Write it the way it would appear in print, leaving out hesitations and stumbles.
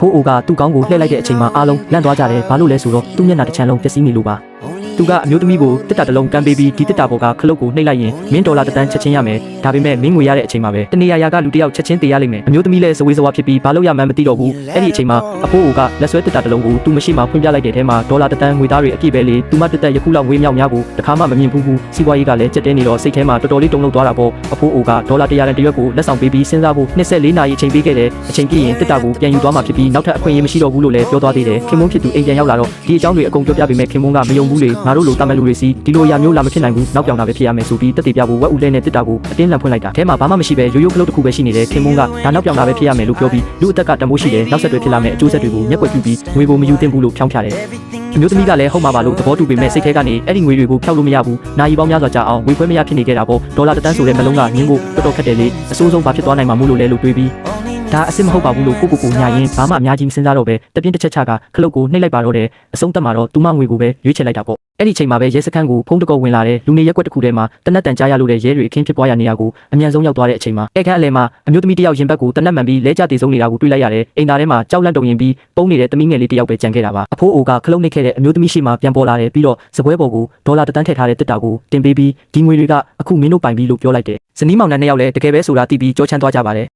ဖိုးအိုကသူ့ကောင်းကိုလှည့်လိုက်တဲ့အချိန်မှာအားလုံးလန့်သွားကြတယ်ဘာလို့လဲဆိုတော့သူ့မျက်နှာတစ်ချမ်းလုံးပျက်စီးနေလို့ပါသူကအမျိုးသမီးကိုတစ်တာတစ်လုံးကန်ပေးပြီးဒီတစ်တာပေါ်ကခလုတ်ကိုနှိပ်လိုက်ရင်မင်းဒေါ်လာတစ်တန်းချက်ချင်းရမယ်ဒါပေမဲ့မင်းငွေရတဲ့အချိန်မှာပဲတနေရာကလူတစ်ယောက်ချက်ချင်းတည်ရလိမ့်မယ်အမျိုးသမီးလည်းစဝေးစဝါဖြစ်ပြီးဘာလို့ရမှန်းမသိတော့ဘူးအဲ့ဒီအချိန်မှာအဖိုးအိုကလက်ဆွဲတစ်တာတစ်လုံးကိုသူ့မရှိမှဖွင့်ပြလိုက်တဲ့ထဲမှာဒေါ်လာတစ်တန်းငွေသားတွေအပြည့်ပဲလေသူမတစ်သက်ယခုလောက်ငွေမြောက်များကိုတခါမှမမြင်ဘူးစီးပွားရေးကလည်းကြက်တဲနေတော့စိတ်ထဲမှာတော်တော်လေးတုန်လှုပ်သွားတာပေါ့အဖိုးအိုကဒေါ်လာ100တန်တရွက်ကိုလက်ဆောင်ပေးပြီးစဉ်းစားဖို့24နာရီအချိန်ပေးခဲ့တယ်အချိန်ပြည့်ရင်တစ်တာကိုပြန်ယူသွားမှဖြစ်ပြီးနောက်ထပ်အခွင့်အရေးမရှိတော့ဘူးလို့လည်းပြောသွားသေးတယ်ခင်မုန်းဖြစ်သူအိမ်ပြန်ရောက်လာတော့ဒီအကြောင်းတွေအကုန်ပြောပြပေးမယ်ခင်မုန်းကမယုံဘူးလေငါတို့လိုတာမန်လူတွေစီဒီလိုအရာမျိုးလာမဖြစ်နိုင်ဘူးနောက်ပြောင်တာပဲဖြစ်ရမယ်ဆိုပြီးတက်တေပြဖို့ဝက်ဦးလဲနဲ့တစ်တာကိုအတင်းလန့်ဖွင့်လိုက်တာအဲမှာဘာမှမရှိပဲရိုးရိုးကလုတ်တစ်ခုပဲရှိနေတယ်ခင်မုန်းကဒါနောက်ပြောင်တာပဲဖြစ်ရမယ်လို့ပြောပြီးလူအသက်ကတမိုးရှိတယ်နောက်ဆက်တွဲဖြစ်လာမယ့်အကျိုးဆက်တွေကိုမျက်ကွယ်ပြုပြီးငွေကိုမယူသင့်ဘူးလို့ဖြောင်းပြတယ်အမျိုးသမီးကလည်းဟုတ်မှာပါလို့သဘောတူပေမဲ့စိတ်ထဲကနေအဲ့ဒီငွေတွေကိုဖျောက်လို့မရဘူး။နိုင်ပေါင်းများစွာကြာအောင်ငွေခွဲမရဖြစ်နေခဲ့တာပေါ့။ဒေါ်လာတစ်တန်းဆိုတဲ့နှလုံးကငင်းဖို့တော်တော်ခက်တယ်လေ။အဆိုးဆုံးဘာဖြစ်သွားနိုင်မှာမို့လို့လဲလို့တွေးပြီးဒါအစ်မဟုတ်ပါဘူးလို့ကိုညာရင်ဘာမှအများကြီးမစဉ်းစားတော့ပဲတပြင်းတစ်ချက်ချကခလုတ်ကိုနှိပ်လိုက်ပါတော့တယ်။အဆုံးသက်မှာတော့သူမငွေကိုပဲရွေးချယ်လိုက်တာပေါ့။အဲ့ဒီချိန်မှာပဲရဲစခန်းကိုဖုန်းတကောဝင်လာတယ်လူနေရက်ကွက်တစ်ခုထဲမှာတနက်တန်ကြားရလို့တဲ့ရဲတွေအခင်းဖြစ်ပွားရနေရကိုအမြန်ဆုံးရောက်သွားတဲ့အချိန်မှာဧကန်အလဲမှာအမျိုးသမီးတစ်ယောက်ရင်ဘတ်ကိုတနက်မှန်ပြီးလဲကျတည်ဆုံးနေတာကိုတွေ့လိုက်ရတယ်အိမ်သားထဲမှာကြောက်လန့်တုန်ရင်ပြီးပုံနေတဲ့သမီးငယ်လေးတစ်ယောက်ပဲကြံခဲ့တာပါအဖိုးအိုကခလုတ်နှိပ်ခဲ့တဲ့အမျိုးသမီးရှိမှပြန်ပေါ်လာတယ်ပြီးတော့စပွဲပေါ်ကိုဒေါ်လာတစ်တန်းထည့်ထားတဲ့တစ်တာကိုတင်ပေးပြီးဒီငွေတွေကအခုမင်းတို့ပိုင်ပြီလို့ပြောလိုက်တယ်ဇနီးမောင်နှံနှစ်ယောက်လည်းတကယ်ပဲဆိုတာသိပြီးကြောချမ်းသွားကြပါတယ်